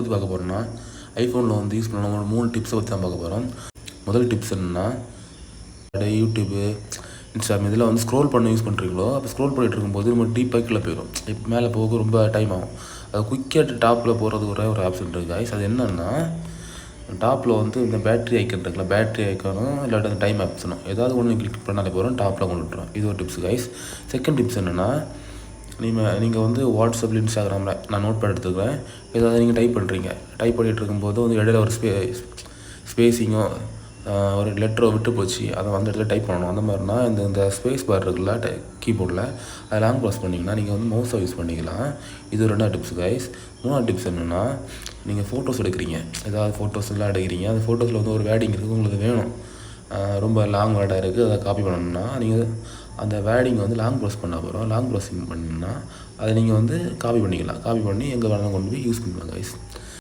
பற்றி பார்க்க போகிறோம்னா ஐஃபோனில் வந்து யூஸ் பண்ண ஒரு 3 டிப்ஸை பற்றி தான் பார்க்க போகிறோம். முதல் டிப்ஸ் என்னென்னா, யூடியூப்பு, இன்ஸ்டாகிராம் இதில் வந்து ஸ்க்ரோல் பண்ண யூஸ் பண்ணுறீங்களோ, அப்போ ஸ்க்ரோல் பண்ணிகிட்டு இருக்கும்போது நம்ம டீப்பாக கீழே போயிடும். இப்போ மேலே போக ரொம்ப டைம் ஆகும். அது குயிக்காக டாப்பில் போகிறது ஒரு ஆப்ஷன் இருக்குது guys. அது என்னென்னா, டாப்பில் வந்து இந்த பேட்டரி ஐக்கன் இருக்குல்ல, பேட்டரி ஐக்கனும் இல்லாட்டி அந்த டைம் ஆப்ஷனும் ஏதாவது ஒன்று கிளிக் பண்ணாலே போகிறோம், டாப்பில் கொண்டு விட்டுரும். இது ஒரு டிப்ஸ் guys. செகண்ட் டிப்ஸ் என்னென்னா, நீங்கள் வந்து வாட்ஸ்அப்பில், இன்ஸ்டாகிராமில் நான் நோட் பேட் எடுத்துக்கிறேன், ஏதாவது நீங்கள் டைப் பண்ணிகிட்டு இருக்கும்போது வந்து இடையில ஒரு ஸ்பேஸிங்கோ ஒரு லெட்டரோ விட்டு போச்சு, அதை அந்த இடத்துல டைப் பண்ணணும். அந்த மாதிரினா இந்த ஸ்பேஸ் பார் இருக்குல்ல கீபோர்டில், அதை லாங் ப்ரெஸ் பண்ணிங்கன்னா நீங்கள் வந்து மவுஸை யூஸ் பண்ணிக்கலாம். இது 2வது டிப்ஸ் guys. 3வது டிப்ஸ் என்னென்னா, நீங்கள் ஃபோட்டோஸ் எடுக்கிறீங்க, ஏதாவது ஃபோட்டோஸ்லாம் எடுக்கிறீங்க, அந்த ஃபோட்டோஸில் வந்து ஒரு வேர்டிங் இருக்குது, உங்களுக்கு வேணும், ரொம்ப லாங் வேர்டாக இருக்குது, அதை காப்பி பண்ணணும்னா நீங்கள் அந்த வேர்டிங்கை வந்து லாங் ப்ரெஸ் பண்ண போகிறோம். லாங் ப்ரெஸ்ஸிங் பண்ணிங்கன்னா அதை நீங்கள் வந்து காப்பி பண்ணிக்கலாம். காப்பி பண்ணி எங்கே வேணாலும் கொண்டு போய் யூஸ் பண்ணலாம் guys.